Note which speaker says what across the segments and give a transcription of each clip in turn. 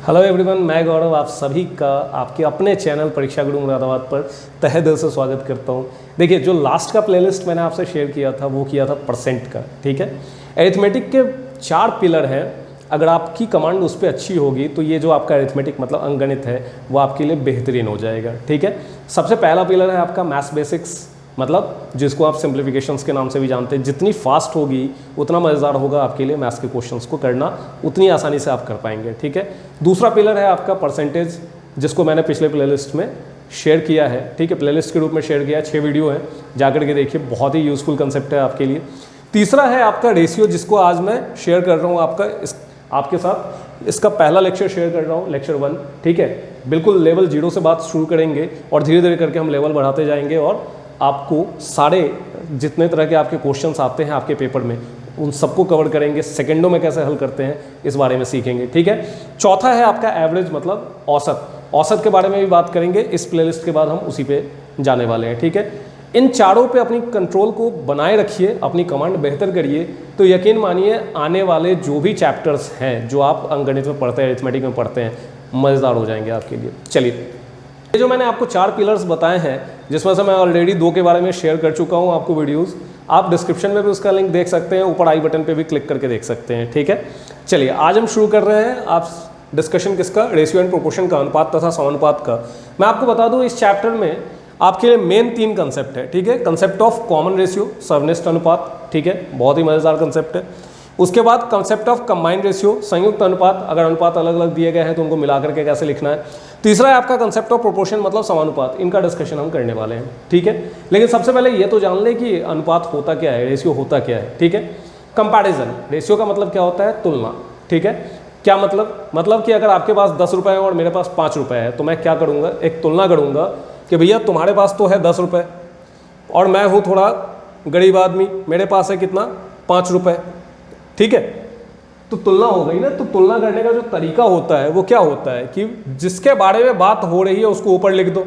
Speaker 1: Hello everyone, मैं गौरव आप सभी का आपके अपने चैनल परीक्षा गुरु मुरादाबाद पर तहे दिल से स्वागत करता हूं। देखिए, जो लास्ट का प्लेलिस्ट मैंने आपसे शेयर किया था वो किया था परसेंट का। ठीक है, अरिथमेटिक के 4 पिलर हैं। अगर आपकी कमांड उस पर अच्छी होगी तो ये जो आपका अरिथमेटिक मतलब अंकगणित है वो आपके लिए बेहतरीन हो जाएगा। ठीक है, सबसे पहला पिलर है आपका मैथ्स बेसिक्स, मतलब जिसको आप सिंप्लीफिकेशंस के नाम से भी जानते हैं। जितनी फास्ट होगी उतना मज़ेदार होगा आपके लिए मैथ्स के क्वेश्चंस को करना, उतनी आसानी से आप कर पाएंगे। ठीक है, दूसरा पिलर है आपका परसेंटेज, जिसको मैंने पिछले प्लेलिस्ट में शेयर किया है। ठीक है, प्लेलिस्ट के रूप में शेयर किया है, 6 वीडियो है, जाकर के देखिए, बहुत ही यूज़फुल कंसेप्ट है आपके लिए। तीसरा है आपका रेशियो, जिसको आज मैं शेयर कर रहा हूँ आपके साथ। इसका पहला लेक्चर शेयर कर रहा हूँ, लेक्चर 1। ठीक है, बिल्कुल लेवल 0 से बात शुरू करेंगे और धीरे धीरे करके हम लेवल बढ़ाते जाएंगे और आपको सारे जितने तरह के आपके क्वेश्चंस आते हैं आपके पेपर में उन सबको कवर करेंगे। सेकंडों में कैसे हल करते हैं इस बारे में सीखेंगे। ठीक है, चौथा है आपका एवरेज, मतलब औसत के बारे में भी बात करेंगे। इस प्लेलिस्ट के बाद हम उसी पे जाने वाले हैं। ठीक है, इन चारों पे अपनी कंट्रोल को बनाए रखिए, अपनी कमांड बेहतर करिए, तो यकीन मानिए आने वाले जो भी चैप्टर्स हैं जो आप अंकगणित में पढ़ते हैं, अरिथमेटिक में पढ़ते हैं, मज़ेदार हो जाएंगे आपके लिए। चलिए, ये जो मैंने आपको 4 पिलर्स बताए हैं, जिसमें से मैं ऑलरेडी 2 के बारे में शेयर कर चुका हूँ आपको वीडियोस, आप डिस्क्रिप्शन में भी उसका लिंक देख सकते हैं, ऊपर आई बटन पे भी क्लिक करके देख सकते हैं। ठीक है, चलिए आज हम शुरू कर रहे हैं। आप डिस्कशन किसका? रेशियो एंड प्रोपोर्शन का, अनुपात तथा समानुपात का। मैं आपको बता दूं, इस चैप्टर में आपके लिए मेन 3 कंसेप्ट है। ठीक है, कंसेप्ट ऑफ कॉमन रेशियो, सर्वनिष्ठ अनुपात। ठीक है, बहुत ही मज़ेदार कंसेप्ट है। उसके बाद कंसेप्ट ऑफ कंबाइंड रेशियो, संयुक्त अनुपात, अगर अनुपात अलग अलग दिए गए हैं तो उनको मिला करके कैसे लिखना है। तीसरा है आपका कंसेप्ट ऑफ प्रोपोर्शन, मतलब समानुपात। इनका डिस्कशन हम करने वाले हैं। ठीक है, लेकिन सबसे पहले ये तो जान लें कि अनुपात होता क्या है, रेशियो होता क्या है। ठीक है, कंपैरिजन, रेशियो का मतलब क्या होता है? तुलना। ठीक है, क्या मतलब कि अगर आपके पास 10 रुपये है और मेरे पास 5 रुपये है, तो मैं क्या करूँगा? एक तुलना करूँगा कि भैया तुम्हारे पास तो है 10 रुपये और मैं हूँ थोड़ा गरीब आदमी, मेरे पास है कितना? 5 रुपये। ठीक है, तो तुलना हो गई ना। तो तुलना करने का जो तरीका होता है वो क्या होता है कि जिसके बारे में बात हो रही है उसको ऊपर लिख दो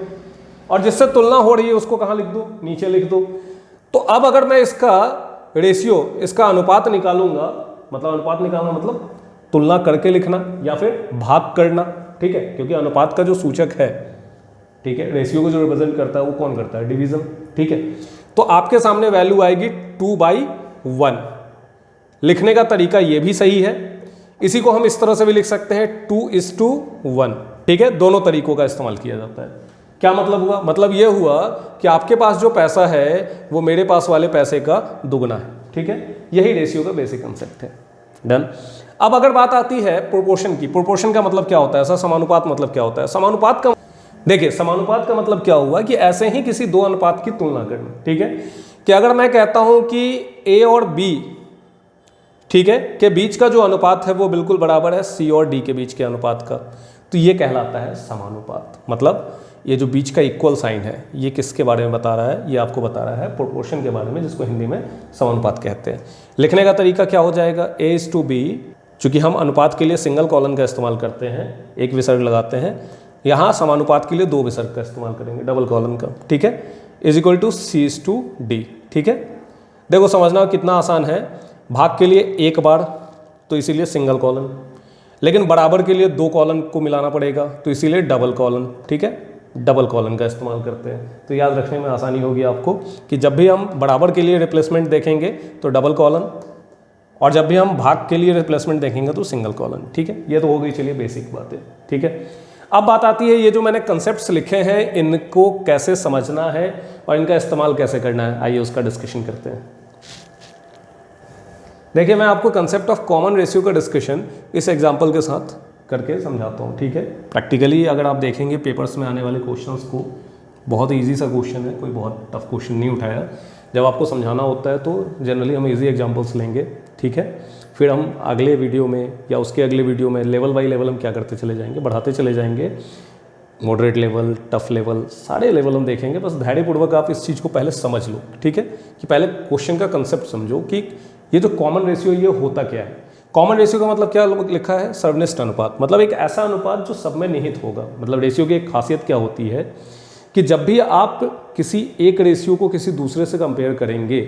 Speaker 1: और जिससे तुलना हो रही है उसको कहाँ लिख दो? नीचे लिख दो। तो अब अगर मैं इसका रेशियो, इसका अनुपात निकालूंगा, मतलब अनुपात निकालना मतलब तुलना करके लिखना या फिर भाग करना। ठीक है, क्योंकि अनुपात का जो सूचक है, ठीक है, रेशियो को जो रिप्रेजेंट करता है वो कौन करता है? डिवीजन। ठीक है, तो आपके सामने वैल्यू आएगी 2/1। लिखने का तरीका ये भी सही है। इसी को हम इस तरह से भी लिख सकते हैं 2:1। ठीक है, दोनों तरीकों का इस्तेमाल किया जाता है। क्या मतलब हुआ? मतलब ये हुआ कि आपके पास जो पैसा है वो मेरे पास वाले पैसे का दुगना है। ठीक है, यही रेशियो का बेसिक कंसेप्ट है। डन। अब अगर बात आती है प्रोपोर्शन की, प्रोपोर्शन का मतलब क्या होता है? ऐसा समानुपात मतलब क्या होता है? समानुपात का, देखिए, समानुपात का मतलब क्या हुआ कि ऐसे ही किसी 2 अनुपात की तुलना करना। ठीक है, कि अगर मैं कहता हूं कि ए और बी, ठीक है, के बीच का जो अनुपात है वो बिल्कुल बराबर है सी और डी के बीच के अनुपात का, तो ये कहलाता है समानुपात। मतलब ये जो बीच का इक्वल साइन है ये किसके बारे में बता रहा है? ये आपको बता रहा है प्रोपोर्शन के बारे में, जिसको हिंदी में समानुपात कहते हैं। लिखने का तरीका क्या हो जाएगा? A:B, चूंकि हम अनुपात के लिए सिंगल कॉलन का इस्तेमाल करते हैं, एक विसर्ग लगाते हैं, यहाँ समानुपात के लिए 2 विसर्ग का इस्तेमाल करेंगे, डबल कॉलन का। ठीक है, = C:D। ठीक है, देखो समझना कितना आसान है। भाग के लिए 1 बार, तो इसीलिए सिंगल कॉलन, लेकिन बराबर के लिए 2 कॉलन को मिलाना पड़ेगा, तो इसीलिए डबल कॉलन। ठीक है, डबल कॉलन का इस्तेमाल करते हैं। तो याद रखने में आसानी होगी आपको कि जब भी हम बराबर के लिए रिप्लेसमेंट देखेंगे तो डबल कॉलन, और जब भी हम भाग के लिए रिप्लेसमेंट देखेंगे तो सिंगल कॉलन। ठीक है, ये तो हो गई, चलिए बेसिक बातें। ठीक है, अब बात आती है ये जो मैंने कंसेप्ट्स लिखे हैं इनको कैसे समझना है और इनका इस्तेमाल कैसे करना है। आइए उसका डिस्कशन करते हैं। देखिए, मैं आपको कंसेप्ट ऑफ कॉमन रेशियो का डिस्कशन इस एग्जांपल के साथ करके समझाता हूँ। ठीक है, प्रैक्टिकली अगर आप देखेंगे पेपर्स में आने वाले क्वेश्चंस को, बहुत इजी सा क्वेश्चन है, कोई बहुत टफ क्वेश्चन नहीं उठाया। जब आपको समझाना होता है तो जनरली हम इजी एग्जांपल्स लेंगे। ठीक है, फिर हम अगले वीडियो में या उसके अगले वीडियो में लेवल बाई लेवल हम क्या करते चले जाएंगे, बढ़ाते चले जाएंगे। मॉडरेट लेवल, टफ लेवल, सारे लेवल हम देखेंगे। बस धैर्यपूर्वक आप इस चीज़ को पहले समझ लो। ठीक है, कि पहले क्वेश्चन का कंसेप्ट समझो कि ये जो कॉमन रेशियो ये होता क्या है। कॉमन रेशियो का मतलब क्या लिखा है? सर्वनिष्ठ अनुपात, मतलब एक ऐसा अनुपात जो सब में निहित होगा। मतलब रेशियो की एक खासियत क्या होती है कि जब भी आप किसी एक रेशियो को किसी दूसरे से कंपेयर करेंगे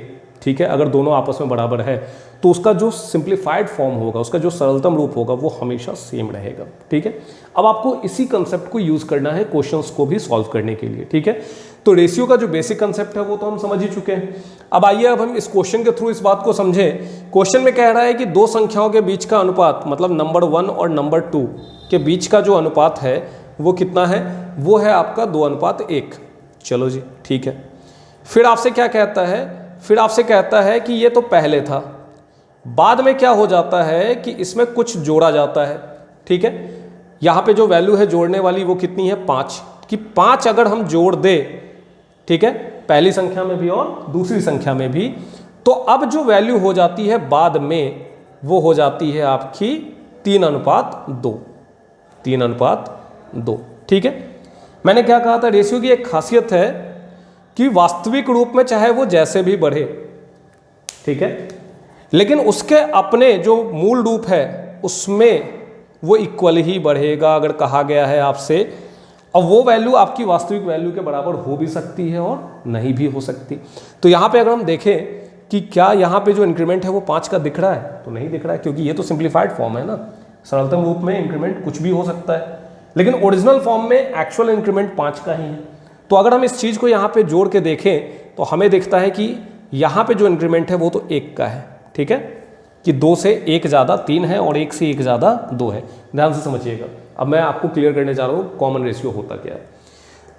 Speaker 1: ठीक है। अगर दोनों आपस में बराबर है तो उसका जो सिंप्लीफाइड फॉर्म होगा, उसका जो सरलतम रूप होगा वो हमेशा सेम रहेगा, ठीक है। अब आपको इसी कंसेप्ट को यूज़ करना है क्वेश्चंस को भी सॉल्व करने के लिए, ठीक है। तो रेशियो का जो बेसिक कंसेप्ट है वो तो हम समझ ही चुके हैं। अब आइए अब हम इस क्वेश्चन के थ्रू इस बात को समझें। क्वेश्चन में कह रहा है कि दो संख्याओं के बीच का अनुपात, मतलब नंबर 1 और नंबर 2 के बीच का जो अनुपात है वो कितना है, वो है आपका 2:1। चलो जी, ठीक है। फिर आपसे क्या कहता है, फिर आपसे कहता है कि ये तो पहले था, बाद में क्या हो जाता है कि इसमें कुछ जोड़ा जाता है, ठीक है। यहाँ पे जो वैल्यू है जोड़ने वाली वो कितनी है, 5, कि 5 अगर हम जोड़ दे, ठीक है, पहली संख्या में भी और दूसरी संख्या में भी, तो अब जो वैल्यू हो जाती है बाद में वो हो जाती है आपकी 3:2, 3:2, ठीक है। मैंने क्या कहा था, रेशियो की एक खासियत है कि वास्तविक रूप में चाहे वो जैसे भी बढ़े, ठीक है, लेकिन उसके अपने जो मूल रूप है उसमें वो इक्वल ही बढ़ेगा अगर कहा गया है आपसे। अब वो वैल्यू आपकी वास्तविक वैल्यू के बराबर हो भी सकती है और नहीं भी हो सकती। तो यहाँ पे अगर हम देखें कि क्या यहाँ पे जो इंक्रीमेंट है वो 5 का दिख रहा है, तो नहीं दिख रहा है, क्योंकि ये तो सिंप्लीफाइड फॉर्म है ना। सरलतम रूप में इंक्रीमेंट कुछ भी हो सकता है, लेकिन ओरिजिनल फॉर्म में एक्चुअल इंक्रीमेंट 5 का ही है। तो अगर हम इस चीज़ को यहाँ पे जोड़ के देखें तो हमें दिखता है कि यहाँ पे जो इंक्रीमेंट है वो तो 1 का है, ठीक है, कि 2 से 1 ज़्यादा 3 है और 1 से 1 ज़्यादा 2 है। ध्यान से समझिएगा। अब मैं आपको क्लियर करने जा रहा हूँ कॉमन रेशियो होता क्या है।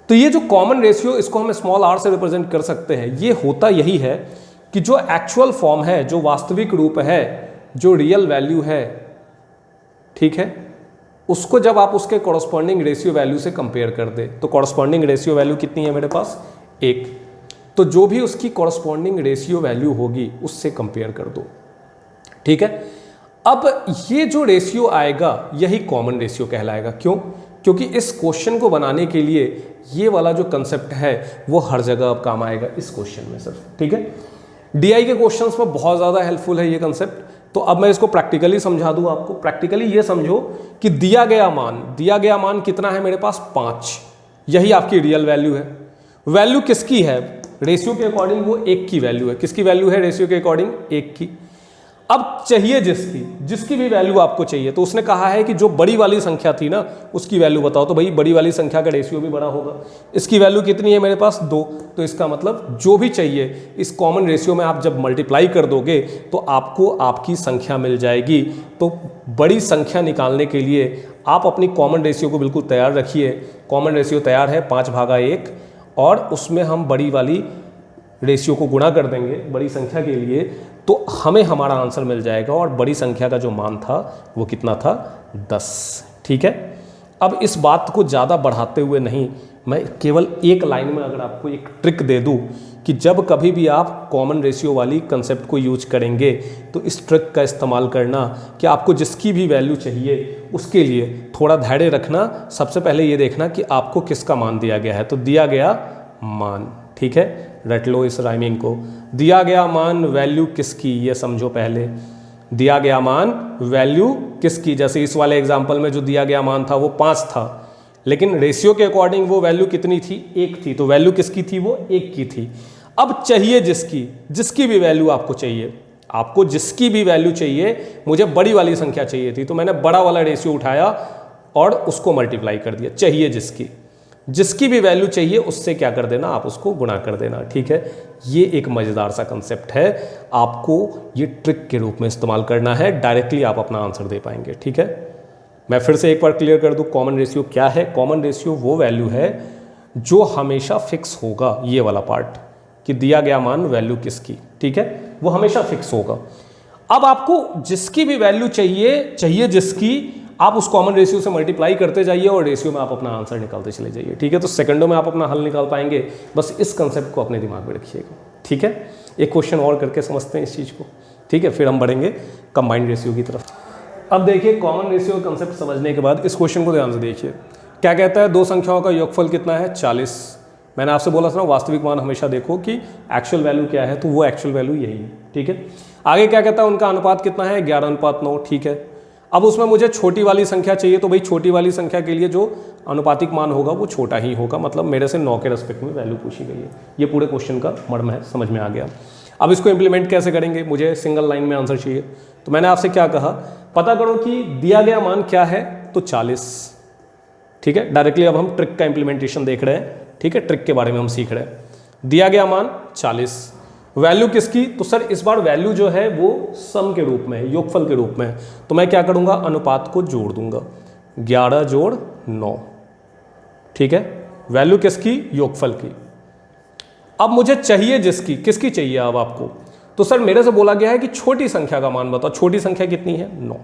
Speaker 1: तो ये जो कॉमन रेशियो, इसको हम स्मॉल r से रिप्रेजेंट कर सकते हैं। ये होता यही है कि जो एक्चुअल फॉर्म है, जो वास्तविक रूप है, जो रियल वैल्यू है, ठीक है, उसको जब आप उसके कॉरस्पॉन्डिंग रेशियो वैल्यू से कंपेयर कर दे, तो कॉरस्पॉन्डिंग रेशियो वैल्यू कितनी है मेरे पास, 1। तो जो भी उसकी कॉरस्पॉन्डिंग रेशियो वैल्यू होगी उससे कंपेयर कर दो, ठीक है। अब ये जो रेशियो आएगा यही कॉमन रेशियो कहलाएगा। क्यों? क्योंकि इस क्वेश्चन को बनाने के लिए ये वाला जो कंसेप्ट है वो हर जगह अब काम आएगा इस क्वेश्चन में सिर्फ, ठीक है। डीआई के क्वेश्चंस में बहुत ज़्यादा हेल्पफुल है ये कंसेप्ट। तो अब मैं इसको प्रैक्टिकली समझा दूं आपको। प्रैक्टिकली ये समझो कि दिया गया मान कितना है मेरे पास, 5। यही आपकी रियल वैल्यू है। वैल्यू किसकी है, रेशियो के अकॉर्डिंग वो 1 की वैल्यू है। किसकी वैल्यू है रेशियो के अकॉर्डिंग, 1 की। अब चाहिए जिसकी भी वैल्यू आपको चाहिए, तो उसने कहा है कि जो बड़ी वाली संख्या थी ना उसकी वैल्यू बताओ। तो भाई बड़ी वाली संख्या का रेशियो भी बड़ा होगा। इसकी वैल्यू कितनी है मेरे पास, 2। तो इसका मतलब जो भी चाहिए इस कॉमन रेशियो में आप जब मल्टीप्लाई कर दोगे तो आपको आपकी संख्या मिल जाएगी। तो बड़ी संख्या निकालने के लिए आप अपनी कॉमन रेशियो को बिल्कुल तैयार रखिए। कॉमन रेशियो तैयार है 5/1, और उसमें हम बड़ी वाली रेशियो को गुणा कर देंगे बड़ी संख्या के लिए, तो हमें हमारा आंसर मिल जाएगा। और बड़ी संख्या का जो मान था वो कितना था, 10, ठीक है। अब इस बात को ज़्यादा बढ़ाते हुए नहीं, मैं केवल एक लाइन में अगर आपको एक ट्रिक दे दूं कि जब कभी भी आप कॉमन रेशियो वाली कंसेप्ट को यूज करेंगे तो इस ट्रिक का इस्तेमाल करना कि आपको जिसकी भी वैल्यू चाहिए उसके लिए थोड़ा धैर्य रखना। सबसे पहले ये देखना कि आपको किसका मान दिया गया है। तो दिया गया मान, ठीक है, रट लो इस राइमिंग को। दिया गया मान वैल्यू किसकी, ये समझो पहले। दिया गया मान वैल्यू किसकी, जैसे इस वाले एग्जांपल में जो दिया गया मान था वो 5 था, लेकिन रेशियो के अकॉर्डिंग वो वैल्यू कितनी थी, 1 थी। तो वैल्यू किसकी थी, वो 1 की थी। अब चाहिए जिसकी भी वैल्यू आपको चाहिए, आपको जिसकी भी वैल्यू चाहिए, मुझे बड़ी वाली संख्या चाहिए थी तो मैंने बड़ा वाला रेशियो उठाया और उसको मल्टीप्लाई कर दिया। चाहिए जिसकी भी वैल्यू चाहिए उससे क्या कर देना, आप उसको गुणा कर देना, ठीक है। ये एक मज़ेदार सा कंसेप्ट है, आपको ये ट्रिक के रूप में इस्तेमाल करना है, डायरेक्टली आप अपना आंसर दे पाएंगे, ठीक है। मैं फिर से एक बार क्लियर कर दूं, कॉमन रेशियो क्या है। कॉमन रेशियो वो वैल्यू है जो हमेशा फिक्स होगा, ये वाला पार्ट कि दिया गया मान वैल्यू किसकी, ठीक है, वो हमेशा फिक्स होगा। अब आपको जिसकी भी वैल्यू चाहिए जिसकी, आप उस कॉमन रेशियो से मल्टीप्लाई करते जाइए और रेशियो में आप अपना आंसर निकालते चले जाइए, ठीक है। तो सेकंडों में आप अपना हल निकाल पाएंगे। बस इस कंसेप्ट को अपने दिमाग में रखिएगा, ठीक है। एक क्वेश्चन और करके समझते हैं इस चीज़ को, ठीक है, फिर हम बढ़ेंगे कंबाइंड रेशियो की तरफ। अब देखिए कॉमन रेशियो कंसेप्ट समझने के बाद इस क्वेश्चन को ध्यान से देखिए। क्या कहता है, दो संख्याओं का योगफल कितना है, 40। मैंने आपसे बोला था ना वास्तविक मान हमेशा देखो कि एक्चुअल वैल्यू क्या है, तो वो एक्चुअल वैल्यू यही है, ठीक है। आगे क्या कहता है, उनका अनुपात कितना है, 11:9, ठीक है। अब उसमें मुझे छोटी वाली संख्या चाहिए, तो भाई छोटी वाली संख्या के लिए जो अनुपातिक मान होगा वो छोटा ही होगा, मतलब मेरे से 9 के रेस्पेक्ट में वैल्यू पूछी गई है। ये पूरे क्वेश्चन का मर्म है, समझ में आ गया। अब इसको इम्प्लीमेंट कैसे करेंगे, मुझे सिंगल लाइन में आंसर चाहिए। तो मैंने आपसे क्या कहा, पता करो कि दिया गया मान क्या है, तो 40। ठीक है, डायरेक्टली अब हम ट्रिक का इम्प्लीमेंटेशन देख रहे हैं। ठीक है, ट्रिक के बारे में हम सीख रहे हैं। दिया गया मान 40, वैल्यू किसकी, तो सर इस बार वैल्यू जो है वो सम के रूप में है, योगफल के रूप में है। तो मैं क्या करूंगा, अनुपात को जोड़ दूंगा, 11 जोड़ 9। ठीक है, वैल्यू किसकी, योगफल की। अब मुझे चाहिए जिसकी, किसकी चाहिए अब आपको, तो सर मेरे से बोला गया है कि छोटी संख्या का मान बताओ। छोटी संख्या कितनी है, 9।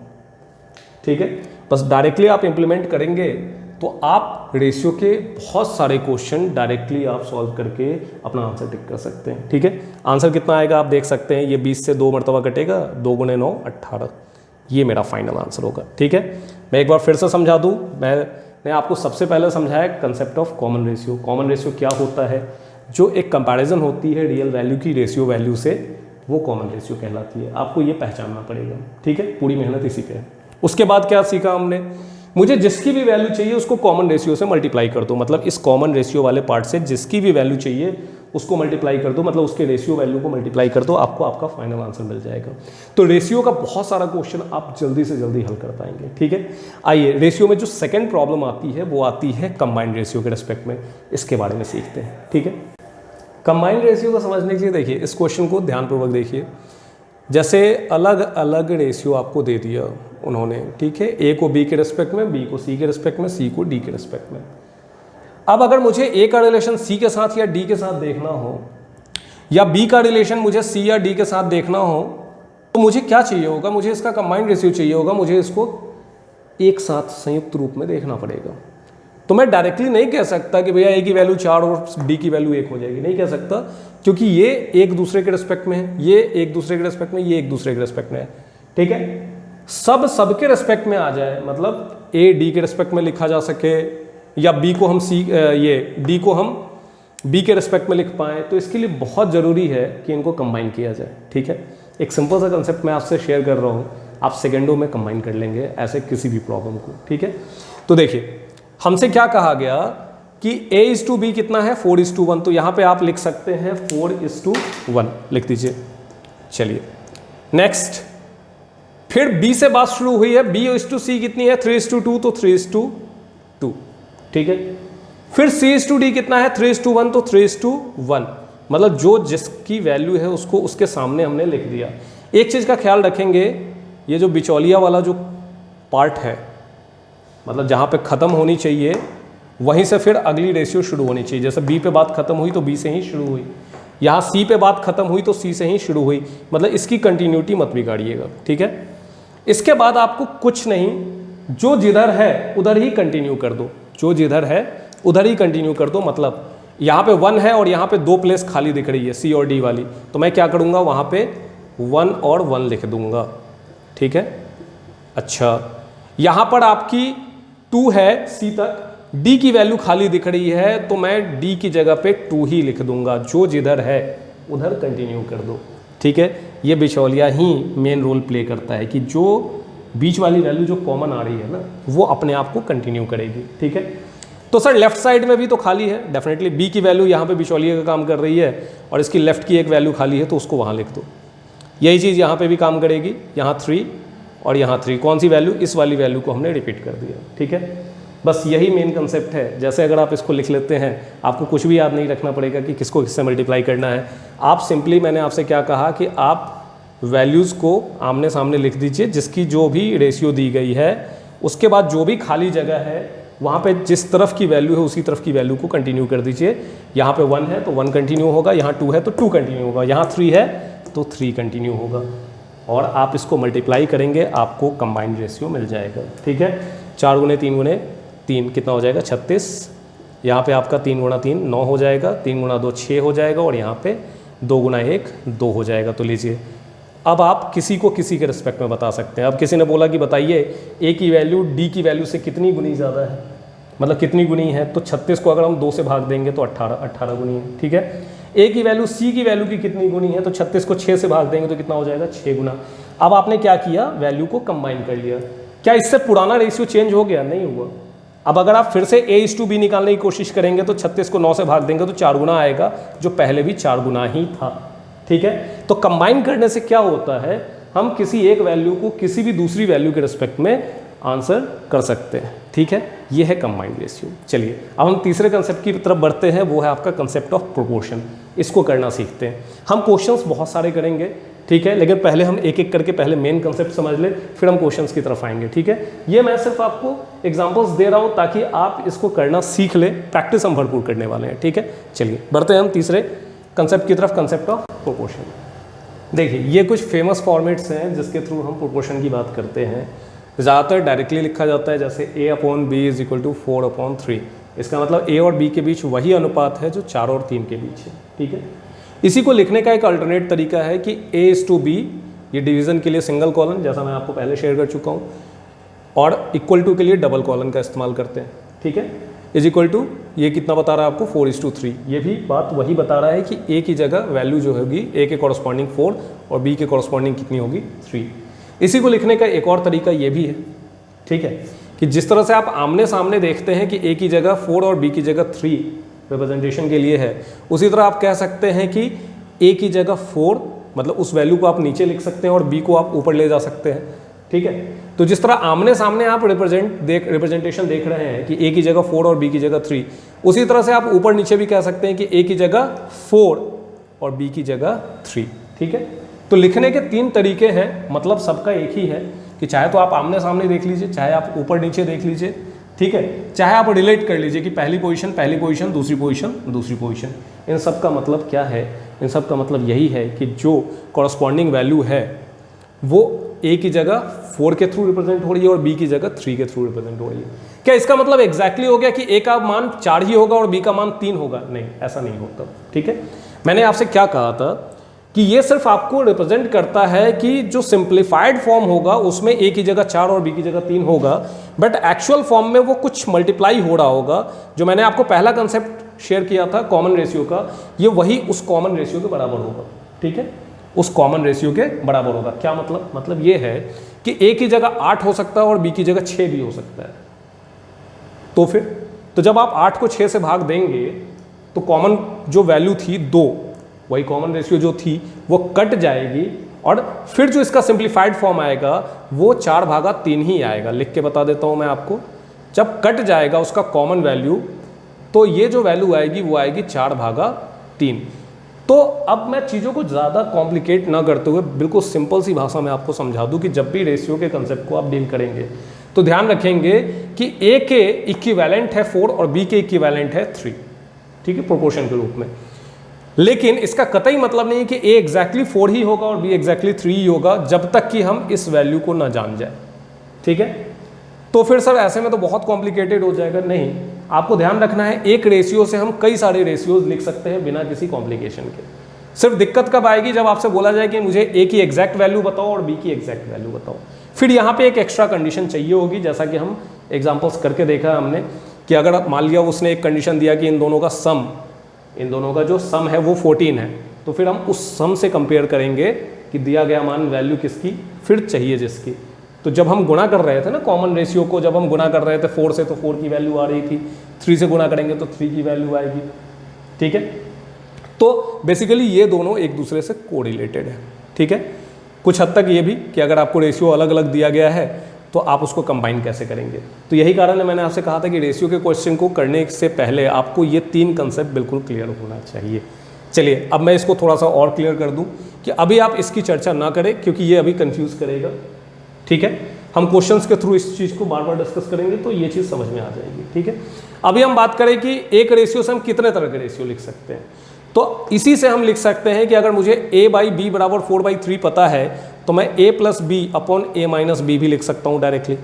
Speaker 1: ठीक है, बस डायरेक्टली आप इंप्लीमेंट करेंगे तो आप रेशियो के बहुत सारे क्वेश्चन डायरेक्टली आप सॉल्व करके अपना आंसर टिक कर सकते हैं। ठीक है, आंसर कितना आएगा आप देख सकते हैं, ये 20 से 2 मरतबा कटेगा, 2 गुणे 9 18, ये मेरा फाइनल आंसर होगा। ठीक है, मैं एक बार फिर से समझा दूं, मैंने आपको सबसे पहले समझाया concept of common ratio. Common ratio क्या होता है, जो एक कंपैरिजन होती है रियल वैल्यू की रेशियो वैल्यू से, वो कॉमन रेशियो कहलाती है। आपको ये पहचानना पड़ेगा। ठीक है, पूरी मेहनत इसी पे है। उसके बाद क्या सीखा हमने, मुझे जिसकी भी वैल्यू चाहिए उसको कॉमन रेशियो से मल्टीप्लाई कर दो, मतलब इस कॉमन रेशियो वाले पार्ट से जिसकी भी वैल्यू चाहिए उसको मल्टीप्लाई कर दो, मतलब उसके रेशियो वैल्यू को मल्टीप्लाई कर दो, आपको आपका फाइनल आंसर मिल जाएगा। तो रेशियो का बहुत सारा क्वेश्चन आप जल्दी से जल्दी हल कर पाएंगे। ठीक है, आइए रेशियो में जो सेकंड प्रॉब्लम आती है वो आती है कंबाइंड रेशियो के रिस्पेक्ट में, इसके बारे में सीखते हैं। ठीक है, कंबाइंड रेशियो को समझने के लिए देखिए इस क्वेश्चन को ध्यानपूर्वक देखिए। जैसे अलग अलग रेशियो आपको दे दिया उन्होंने, ठीक है, ए को बी के रिस्पेक्ट में, बी को सी के रिस्पेक्ट में, सी को डी के रिस्पेक्ट में। अब अगर मुझे ए का रिलेशन सी के साथ या डी के साथ देखना हो, या बी का रिलेशन मुझे सी या डी के साथ देखना हो, तो मुझे क्या चाहिए होगा, मुझे इसका कंबाइंड रेशियो चाहिए होगा, मुझे इसको एक साथ संयुक्त रूप में देखना पड़ेगा। तो मैं डायरेक्टली नहीं कह सकता कि भैया ए की वैल्यू 4 और डी की वैल्यू 1 हो जाएगी, नहीं कह सकता, क्योंकि ये एक दूसरे के रिस्पेक्ट में है, ये एक दूसरे के रिस्पेक्ट में, ये एक दूसरे के रिस्पेक्ट में है। ठीक है, सबके रिस्पेक्ट में आ जाए, मतलब ए डी के रिस्पेक्ट में लिखा जा सके, या बी को हम ये डी को हम बी के रिस्पेक्ट में लिख पाएँ, तो इसके लिए बहुत ज़रूरी है कि इनको कंबाइन किया जाए। ठीक है, एक सिंपल सा कंसेप्ट मैं आपसे शेयर कर रहा हूँ, आप सेकेंडों में कंबाइन कर लेंगे ऐसे किसी भी प्रॉब्लम को। ठीक है, तो देखिए हमसे क्या कहा गया कि A/B कितना है, 4:1, तो यहाँ पे आप लिख सकते हैं 4:1 लिख दीजिए। चलिए नेक्स्ट, फिर B से बात शुरू हुई है, B/C कितनी है, 3:2, तो 3:2। ठीक है, फिर C/D कितना है, 3:1, तो 3:1, मतलब जो जिसकी वैल्यू है उसको उसके सामने हमने लिख दिया। एक चीज़ का ख्याल रखेंगे, ये जो बिचौलिया वाला जो पार्ट है, मतलब जहाँ पे ख़त्म होनी चाहिए वहीं से फिर अगली रेशियो शुरू होनी चाहिए। जैसे B पे बात खत्म हुई तो B से ही शुरू हुई, यहाँ C पे बात खत्म हुई तो C से ही शुरू हुई, मतलब इसकी कंटिन्यूटी मत बिगाड़िएगा। ठीक है, इसके बाद आपको कुछ नहीं, जो जिधर है उधर ही कंटिन्यू कर दो, जो जिधर है उधर ही कंटिन्यू कर दो। मतलब यहाँ पे 1 है और यहाँ पे 2 प्लेस खाली दिख रही है C और D वाली, तो मैं क्या करूँगा, वहाँ पे 1 और 1 लिख दूँगा। ठीक है, अच्छा यहाँ पर आपकी 2 है C तक, D की वैल्यू खाली दिख रही है, तो मैं D की जगह पे 2 ही लिख दूंगा, जो जिधर है उधर कंटिन्यू कर दो। ठीक है, ये बिचौलिया ही मेन रोल प्ले करता है कि जो बीच वाली वैल्यू जो कॉमन आ रही है ना, वो अपने आप को कंटिन्यू करेगी। ठीक है, तो सर लेफ्ट साइड में भी तो खाली है, डेफिनेटली B की वैल्यू यहाँ पे बिचौलिया का काम कर रही है और इसकी लेफ्ट की एक वैल्यू खाली है, तो उसको वहाँ लिख दो। यही चीज़ यहाँ पे भी काम करेगी, यहाँ 3 और यहाँ 3, कौन सी वैल्यू, इस वाली वैल्यू को हमने रिपीट कर दिया। ठीक है, बस यही मेन कंसेप्ट है। जैसे अगर आप इसको लिख लेते हैं, आपको कुछ भी याद नहीं रखना पड़ेगा कि किसको किससे मल्टीप्लाई करना है। आप सिंपली, मैंने आपसे क्या कहा कि आप वैल्यूज़ को आमने सामने लिख दीजिए, जिसकी जो भी रेशियो दी गई है, उसके बाद जो भी खाली जगह है वहाँ पे जिस तरफ की वैल्यू है उसी तरफ की वैल्यू को कंटिन्यू कर दीजिए। यहाँ पे 1 है तो 1 कंटिन्यू होगा, यहाँ 2 है तो 2 कंटिन्यू होगा, यहाँ 3 है तो 3 कंटिन्यू होगा, और आप इसको मल्टीप्लाई करेंगे, आपको कंबाइंड रेशियो मिल जाएगा। ठीक है, 4 गुने 3 गुने 3 कितना हो जाएगा, 36। यहाँ पे आपका 3 गुना 3 9 हो जाएगा, 3 गुना 2 6 हो जाएगा, और यहाँ पे 2 गुना 1 2 हो जाएगा। तो लीजिए, अब आप किसी को किसी के रिस्पेक्ट में बता सकते हैं। अब किसी ने बोला कि बताइए ए की वैल्यू डी की वैल्यू से कितनी गुनी ज़्यादा है, मतलब कितनी गुनी है, तो 36 को अगर हम 2 से भाग देंगे तो 18 गुनी है। ठीक है, ए की वैल्यू सी की वैल्यू की कितनी गुनी है, तो 36 को 6 से भाग देंगे तो कितना हो जाएगा, 6 गुना। अब आपने क्या किया, वैल्यू को कंबाइन कर लिया। क्या इससे पुराना रेशियो चेंज हो गया, नहीं हुआ। अब अगर आप फिर से A/B निकालने की कोशिश करेंगे तो 36 को 9 से भाग देंगे तो 4 गुना आएगा, जो पहले भी 4 गुना ही था। ठीक है। तो कंबाइन करने से क्या होता है, हम किसी एक वैल्यू को किसी भी दूसरी वैल्यू के रिस्पेक्ट में आंसर कर सकते हैं, ठीक है। ये है कंबाइंड रेशियो। चलिए अब हम तीसरे कंसेप्ट की तरफ बढ़ते हैं, वो है आपका कंसेप्ट ऑफ प्रोपोर्शन। इसको करना सीखते हैं। हम क्वेश्चंस बहुत सारे करेंगे, ठीक है, लेकिन पहले हम एक एक करके पहले मेन कंसेप्ट समझ ले, फिर हम क्वेश्चंस की तरफ आएंगे, ठीक है। ये मैं सिर्फ आपको एग्जांपल्स दे रहा हूँ ताकि आप इसको करना सीख ले, प्रैक्टिस हम भरपूर करने वाले हैं, ठीक है। चलिए बढ़ते हैं हम तीसरे कंसेप्ट की तरफ, कंसेप्ट ऑफ प्रोपोर्शन। देखिए ये कुछ फेमस फॉर्मेट्स हैं जिसके थ्रू हम प्रोपोर्शन की बात करते हैं। ज़्यादातर डायरेक्टली लिखा जाता है, जैसे A/B = 4/3। इसका मतलब A और B के बीच वही अनुपात है जो 4 और 3 के बीच है, ठीक है। इसी को लिखने का एक अल्टरनेट तरीका है कि A/B, ये डिवीज़न के लिए सिंगल कॉलन, जैसा मैं आपको पहले शेयर कर चुका हूँ, और इक्वल टू के लिए डबल कॉलन का इस्तेमाल करते हैं, ठीक है। = ये कितना बता रहा है आपको, 4:3। ये भी बात वही बता रहा है कि A की जगह वैल्यू जो होगी A के कॉरस्पॉन्डिंग 4 और B के कॉरस्पॉन्डिंग कितनी होगी, 3। इसी को लिखने का एक और तरीका ये भी है, ठीक है, कि जिस तरह से आप आमने सामने देखते हैं कि A की जगह 4 और B की जगह 3 रिप्रेजेंटेशन के लिए है, उसी तरह आप कह सकते हैं कि A की जगह 4, मतलब उस वैल्यू को आप नीचे लिख सकते हैं और B को आप ऊपर ले जा सकते हैं, ठीक है। तो जिस तरह आमने सामने आप रिप्रेजेंटेशन देख रहे हैं कि A की जगह 4 और B की जगह 3, उसी तरह से आप ऊपर नीचे भी कह सकते हैं कि A की जगह 4 और B की जगह 3, ठीक है। तो लिखने के 3 तरीके हैं, मतलब सबका एक ही है कि चाहे तो आप आमने सामने देख लीजिए, चाहे आप ऊपर नीचे देख लीजिए, ठीक है, चाहे आप रिलेट कर लीजिए कि पहली पोजीशन, दूसरी पोजीशन, दूसरी पोजीशन। इन सब का मतलब क्या है, इन सब का मतलब यही है कि जो कॉरस्पॉन्डिंग वैल्यू है वो A की जगह 4 के थ्रू रिप्रेजेंट हो रही है और B की जगह 3 के थ्रू रिप्रेजेंट हो रही है। क्या इसका मतलब एग्जैक्टली हो गया कि A का मान 4 ही होगा और B का मान 3 होगा? नहीं, ऐसा नहीं होता, ठीक है। मैंने आपसे क्या कहा था कि ये सिर्फ आपको रिप्रेजेंट करता है कि जो सिंप्लीफाइड फॉर्म होगा उसमें A की जगह 4 और B की जगह 3 होगा, बट एक्चुअल फॉर्म में वो कुछ मल्टीप्लाई हो रहा होगा। जो मैंने आपको पहला कंसेप्ट शेयर किया था कॉमन रेशियो का, ये वही उस कॉमन रेशियो के बराबर होगा, ठीक है, उस कॉमन रेशियो के बराबर होगा। क्या मतलब? मतलब ये है कि A की जगह 8 हो सकता है और B की जगह 6 भी हो सकता है। तो फिर तो जब आप 8 को 6 से भाग देंगे तो कॉमन जो वैल्यू थी 2, वही कॉमन रेशियो जो थी वो कट जाएगी और फिर जो इसका सिंप्लीफाइड फॉर्म आएगा वो 4/3 ही आएगा। लिख के बता देता हूँ मैं आपको, जब कट जाएगा उसका कॉमन वैल्यू तो ये जो वैल्यू आएगी वो आएगी 4/3। तो अब मैं चीज़ों को ज़्यादा कॉम्प्लिकेट ना करते हुए बिल्कुल सिंपल सी भाषा में आपको समझा दूं कि जब भी रेशियो के कंसेप्ट को आप डील करेंगे तो ध्यान रखेंगे कि A के इक्विवेलेंट है 4 और B के इक्विवेलेंट है 3, ठीक है, प्रोपोर्शन के रूप में। लेकिन इसका कतई मतलब नहीं कि A एग्जैक्टली 4 ही होगा और B एग्जैक्टली 3 ही होगा जब तक कि हम इस वैल्यू को ना जान जाए, ठीक है। तो फिर सर ऐसे में तो बहुत कॉम्प्लिकेटेड हो जाएगा। नहीं, आपको ध्यान रखना है एक रेशियो से हम कई सारे रेशियोज लिख सकते हैं बिना किसी कॉम्प्लिकेशन के। सिर्फ दिक्कत कब आएगी? जब आपसे बोला जाए कि मुझे A की एग्जैक्ट वैल्यू बताओ और B की एग्जैक्ट वैल्यू बताओ। फिर यहाँ पे एक एक्स्ट्रा कंडीशन चाहिए होगी, जैसा कि हम एग्जाम्पल्स करके देखा हमने कि अगर आप मान लिया उसने एक कंडीशन दिया कि इन दोनों का सम, इन दोनों का जो सम है वो 14 है, तो फिर हम उस सम से कंपेयर करेंगे कि दिया गया मान वैल्यू किसकी फिर चाहिए जिसकी। तो जब हम गुणा कर रहे थे ना कॉमन रेशियो को, जब हम गुणा कर रहे थे 4 से तो 4 की वैल्यू आ रही थी, 3 से गुणा करेंगे तो 3 की वैल्यू आएगी, ठीक है। तो बेसिकली ये दोनों एक दूसरे से कोरिलेटेड है, ठीक है। कुछ हद तक ये भी कि अगर आपको रेशियो अलग अलग दिया गया है तो आप उसको कंबाइन कैसे करेंगे। तो यही कारण है मैंने आपसे कहा था कि रेशियो के क्वेश्चन को करने से पहले आपको ये 3 कंसेप्ट बिल्कुल क्लियर होना चाहिए। चलिए अब मैं इसको थोड़ा सा और क्लियर कर दूं कि अभी आप इसकी चर्चा ना करें क्योंकि ये अभी कंफ्यूज करेगा, ठीक है। हम क्वेश्चंस के थ्रू इस चीज़ को बार बार डिस्कस करेंगे तो ये चीज़ समझ में आ जाएगी, ठीक है। अभी हम बात करें कि एक रेशियो से हम कितने तरह के रेशियो लिख सकते हैं। तो इसी से हम लिख सकते हैं कि अगर मुझे A/B = 4/3 पता है तो मैं A+B/A-B भी लिख सकता हूँ डायरेक्टली,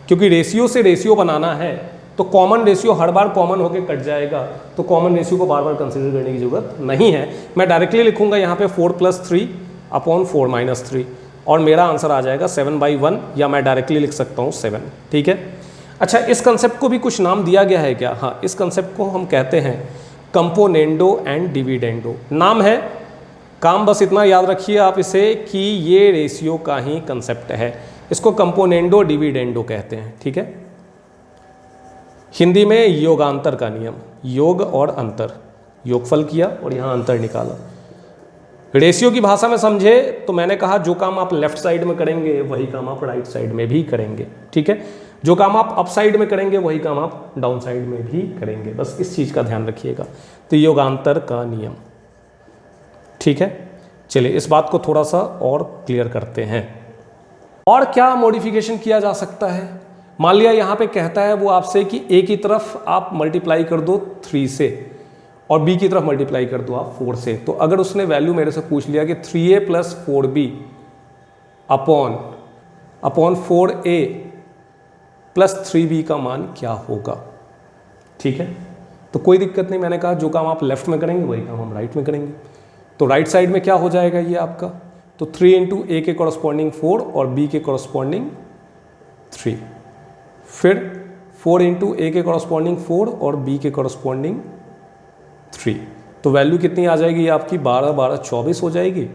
Speaker 1: क्योंकि रेशियो से रेशियो बनाना है तो कॉमन रेशियो हर बार कॉमन होकर कट जाएगा, तो कॉमन रेशियो को बार बार कंसिडर करने की जरूरत नहीं है। मैं डायरेक्टली लिखूंगा यहाँ पे 4+3/4-3 और मेरा आंसर आ जाएगा 7/1, या मैं डायरेक्टली लिख सकता हूँ 7, ठीक है। अच्छा, इस कंसेप्ट को भी कुछ नाम दिया गया है क्या? हाँ, इस कंसेप्ट को हम कहते हैं कंपोनेंडो एंड डिविडेंडो। नाम है, काम बस इतना याद रखिए आप इसे कि ये रेशियो का ही कंसेप्ट है। इसको कंपोनेंडो डिविडेंडो कहते हैं, ठीक है। हिंदी में योगांतर का नियम, योग और अंतर, योगफल किया और यहाँ अंतर निकाला। रेशियो की भाषा में समझे तो मैंने कहा जो काम आप लेफ्ट साइड में करेंगे वही काम आप राइट साइड में भी करेंगे, ठीक है। जो काम आप अप साइड में करेंगे वही काम आप डाउन साइड में भी करेंगे, बस इस चीज़ का ध्यान रखिएगा। तो योगांतर का नियम, ठीक है। चलिए इस बात को थोड़ा सा और क्लियर करते हैं। और क्या मॉडिफिकेशन किया जा सकता है? मान लिया यहाँ पे कहता है वो आपसे कि ए की तरफ आप मल्टीप्लाई कर दो 3 से और बी की तरफ मल्टीप्लाई कर दो आप 4 से। तो अगर उसने वैल्यू मेरे से पूछ लिया कि 3a + 4b upon 4a + 3b का मान क्या होगा, ठीक है। तो कोई दिक्कत नहीं, मैंने कहा जो काम आप लेफ्ट में करेंगे वही काम हम राइट में करेंगे। तो राइट साइड में क्या हो जाएगा ये आपका, तो 3 × a के कॉरस्पॉन्डिंग 4 और b के कॉरस्पॉन्डिंग 3, फिर 4 × a के कॉरस्पॉन्डिंग 4 और b के कॉरस्पॉन्डिंग 3। तो वैल्यू कितनी आ जाएगी, ये आपकी 12 12 24 हो जाएगी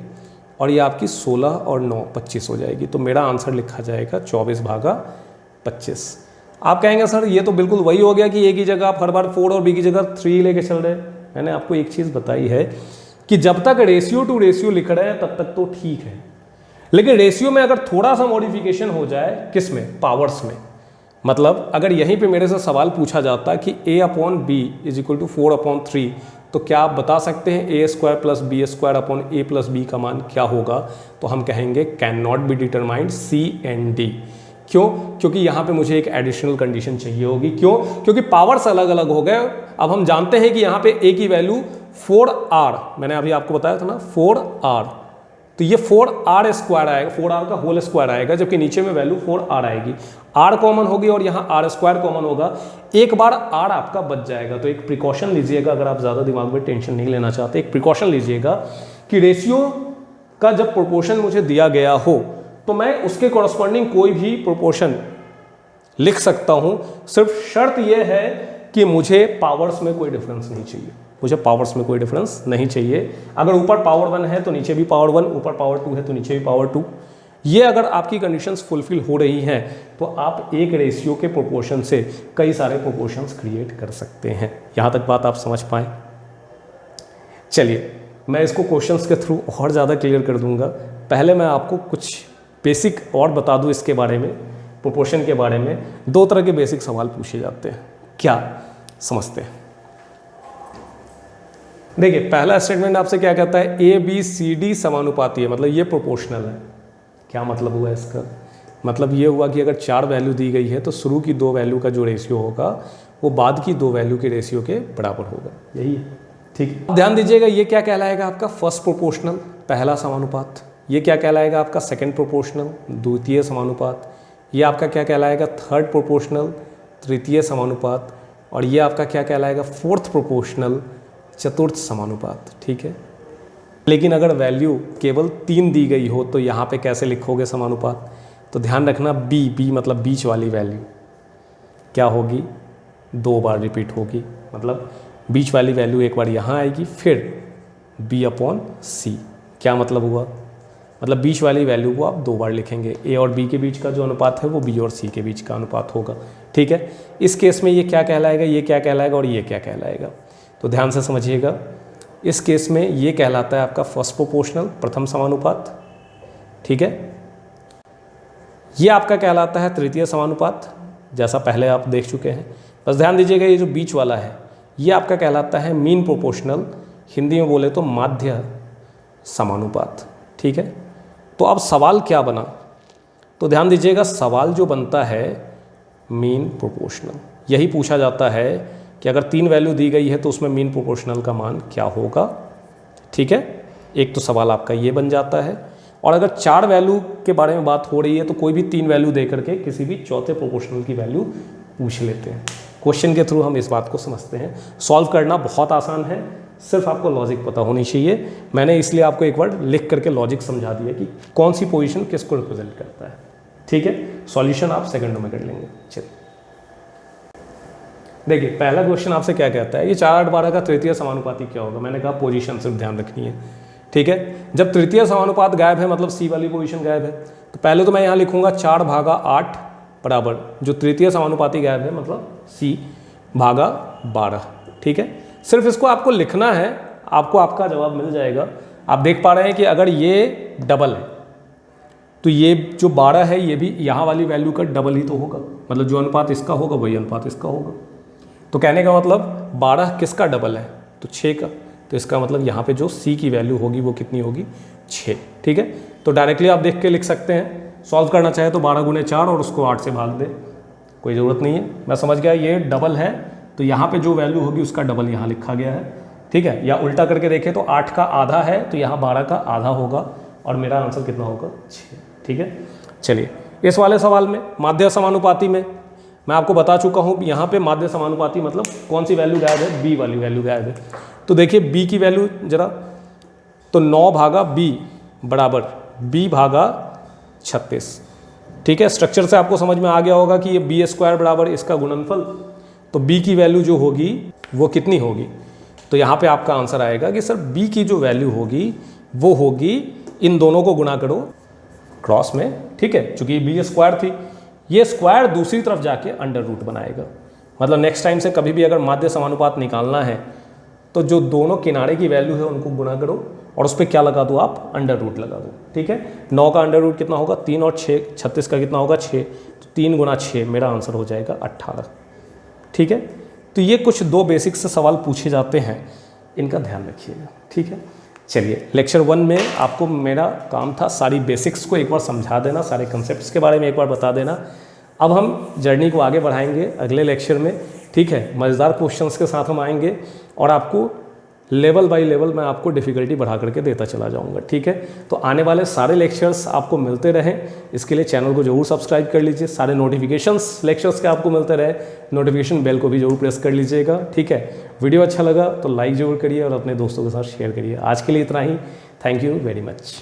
Speaker 1: और ये आपकी 16 और 9 25 हो जाएगी। तो मेरा आंसर लिखा जाएगा 24/25। आप कहेंगे सर ये तो बिल्कुल वही हो गया कि a की जगह आप हर बार 4 और b की जगह 3 लेके चल रहे हैं। मैंने आपको एक चीज़ बताई है कि जब तक रेशियो टू रेशियो लिख रहे हैं तब तक तो ठीक है, लेकिन रेशियो में अगर थोड़ा सा मॉडिफिकेशन हो जाए, किस में, पावर्स में, मतलब अगर यहीं पे मेरे से सवाल पूछा जाता कि a/b = 4/3, तो क्या आप बता सकते हैं a² + b² a + b का मान क्या होगा? तो हम कहेंगे can not be determined C and D। क्यों? क्योंकि यहाँ पे मुझे एक एडिशनल कंडीशन चाहिए होगी। क्यों? क्योंकि पावर्स अलग अलग हो गए। अब हम जानते हैं कि यहाँ पे a की वैल्यू 4r, मैंने अभी आपको बताया था ना 4r, तो ये 4r² आएगा, 4r का होल स्क्वायर आएगा, जबकि नीचे में वैल्यू 4r आएगी। r कॉमन होगी और यहाँ r² कॉमन होगा, एक बार r आपका बच जाएगा। तो एक प्रिकॉशन लीजिएगा, अगर आप ज़्यादा दिमाग में टेंशन नहीं लेना चाहते, एक प्रिकॉशन लीजिएगा कि रेशियो का जब प्रोपोर्शन मुझे दिया गया हो तो मैं उसके कॉरस्पॉन्डिंग कोई भी प्रोपोर्शन लिख सकता हूँ। सिर्फ शर्त यह है कि मुझे पावर्स में कोई डिफरेंस नहीं चाहिए, मुझे पावर्स में कोई डिफरेंस नहीं चाहिए। अगर ऊपर पावर 1 है तो नीचे भी पावर 1, ऊपर पावर 2 है तो नीचे भी पावर 2। ये अगर आपकी कंडीशंस फुलफिल हो रही हैं तो आप एक रेशियो के प्रोपोर्शन से कई सारे प्रोपोर्शंस क्रिएट कर सकते हैं। यहाँ तक बात आप समझ पाएँ? चलिए मैं इसको क्वेश्चंस के थ्रू और ज़्यादा क्लियर कर दूंगा। पहले मैं आपको कुछ बेसिक और बता दूं इसके बारे में, प्रोपोर्शन के बारे में। 2 तरह के बेसिक सवाल पूछे जाते हैं, क्या समझते हैं? देखिए पहला स्टेटमेंट आपसे क्या कहता है, ABCD समानुपाती है, मतलब ये प्रोपोर्शनल है। क्या मतलब हुआ इसका? मतलब ये हुआ कि अगर 4 वैल्यू दी गई है तो शुरू की 2 वैल्यू का जो रेशियो होगा वो बाद की 2 वैल्यू के रेशियो के बराबर होगा, यही है, ठीक है। ध्यान दीजिएगा ये क्या कहलाएगा आपका फर्स्ट प्रोपोर्शनल, पहला समानुपात। ये क्या कहलाएगा आपका सेकंड प्रोपोर्शनल, द्वितीय समानुपात। ये आपका क्या कहलाएगा थर्ड प्रोपोर्शनल, तृतीय समानुपात। और ये आपका क्या कहलाएगा फोर्थ प्रोपोर्शनल, चतुर्थ समानुपात, ठीक है। लेकिन अगर वैल्यू केवल 3 दी गई हो तो यहाँ पे कैसे लिखोगे समानुपात? तो ध्यान रखना B मतलब बीच वाली वैल्यू क्या होगी, 2 बार रिपीट होगी। मतलब बीच वाली वैल्यू एक बार यहाँ आएगी, फिर B/C। क्या मतलब हुआ? मतलब बीच वाली वैल्यू को आप 2 बार लिखेंगे। A और B के बीच का जो अनुपात है वो B और C के बीच का अनुपात होगा, ठीक है। इस केस में ये क्या कहलाएगा, ये क्या कहलाएगा और ये क्या कहलाएगा? तो ध्यान से समझिएगा। इस केस में ये कहलाता है आपका फर्स्ट प्रोपोर्शनल, प्रथम समानुपात, ठीक है। ये आपका कहलाता है तृतीय समानुपात, जैसा पहले आप देख चुके हैं। बस ध्यान दीजिएगा ये जो बीच वाला है ये आपका कहलाता है मीन प्रोपोर्शनल, हिंदी में बोले तो माध्य समानुपात, ठीक है। तो अब सवाल क्या बना? तो ध्यान दीजिएगा सवाल जो बनता है मीन प्रोपोर्शनल, यही पूछा जाता है कि अगर 3 वैल्यू दी गई है तो उसमें मीन प्रोपोर्शनल का मान क्या होगा, ठीक है। एक तो सवाल आपका ये बन जाता है। और अगर 4 वैल्यू के बारे में बात हो रही है तो कोई भी 3 वैल्यू दे करके किसी भी चौथे प्रोपोर्शनल की वैल्यू पूछ लेते हैं। क्वेश्चन के थ्रू हम इस बात को समझते हैं। सॉल्व करना बहुत आसान है, सिर्फ आपको लॉजिक पता होनी चाहिए। मैंने इसलिए आपको एक बार लिख करके लॉजिक समझा दिया कि कौन सी पोजीशन किसको रिप्रेजेंट करता है, ठीक है। सॉल्यूशन आप सेकंडों में कर लेंगे। चलिए देखिए पहला क्वेश्चन आपसे क्या कहता है, ये 4 8 12 का तृतीय समानुपाती क्या होगा? मैंने कहा पोजीशन सिर्फ ध्यान रखनी है, ठीक है। जब तृतीय समानुपात गायब है मतलब C वाली पोजीशन गायब है, तो पहले तो मैं यहाँ लिखूंगा 4/8 बराबर जो तृतीय समानुपाती गायब है मतलब C/12, ठीक है। सिर्फ इसको आपको लिखना है, आपको आपका जवाब मिल जाएगा। आप देख पा रहे हैं कि अगर ये डबल है तो ये जो 12 है ये भी यहाँ वाली वैल्यू का डबल ही तो होगा, मतलब जो अनुपात इसका होगा वही अनुपात इसका होगा। तो कहने का मतलब 12 किसका डबल है, तो 6 का। तो इसका मतलब यहाँ पे जो C की वैल्यू होगी वो कितनी होगी, 6। ठीक है, तो डायरेक्टली आप देख के लिख सकते हैं। सॉल्व करना चाहे तो 12 गुने 4 और उसको 8 से भाग दे, कोई ज़रूरत नहीं है। मैं समझ गया ये डबल है तो यहाँ पे जो वैल्यू होगी उसका डबल यहाँ लिखा गया है। ठीक है, या उल्टा करके देखें तो 8 का आधा है तो यहाँ 12 का आधा होगा और मेरा आंसर कितना होगा, 6। ठीक है, चलिए इस वाले सवाल में माध्य समानुपाती में मैं आपको बता चुका हूँ यहाँ पे माध्य समानुपाती मतलब कौन सी वैल्यू गायब है, बी वाली वैल्यू गायब है। तो देखिए बी की वैल्यू जरा, तो 9 भागा बी बराबर बी भागा 36। ठीक है, स्ट्रक्चर से आपको समझ में आ गया होगा कि ये बी स्क्वायर बराबर इसका गुणनफल, तो बी की वैल्यू जो होगी वो कितनी होगी, तो यहाँ पे आपका आंसर आएगा कि सर बी की जो वैल्यू होगी वो होगी, इन दोनों को गुणा करो क्रॉस में। ठीक है, चूंकि बी स्क्वायर थी, ये स्क्वायर दूसरी तरफ जाके अंडर रूट बनाएगा। मतलब नेक्स्ट टाइम से कभी भी अगर माध्य समानुपात निकालना है तो जो दोनों किनारे की वैल्यू है उनको गुणा करो और उस पर क्या लगा दो, आप अंडर रूट लगा दो। ठीक है, 9 का अंडर रूट कितना होगा, 3 और 6, 36 का कितना होगा, 6, तो 3 गुना 6 मेरा आंसर हो जाएगा 18। ठीक है, तो ये कुछ 2 बेसिक से सवाल पूछे जाते हैं, इनका ध्यान रखिएगा। ठीक है, चलिए लेक्चर 1 में आपको मेरा काम था सारी बेसिक्स को एक बार समझा देना, सारे कंसेप्ट्स के बारे में एक बार बता देना। अब हम जर्नी को आगे बढ़ाएंगे अगले लेक्चर में। ठीक है, मज़ेदार क्वेश्चंस के साथ हम आएंगे और आपको लेवल बाय लेवल मैं आपको डिफ़िकल्टी बढ़ा करके देता चला जाऊंगा। ठीक है, तो आने वाले सारे लेक्चर्स आपको मिलते रहें, इसके लिए चैनल को जरूर सब्सक्राइब कर लीजिए। सारे नोटिफिकेशंस लेक्चर्स के आपको मिलते रहे, नोटिफिकेशन बेल को भी जरूर प्रेस कर लीजिएगा। ठीक है, वीडियो अच्छा लगा तो लाइक जरूर करिए और अपने दोस्तों के साथ शेयर करिए। आज के लिए इतना ही, थैंक यू वेरी मच।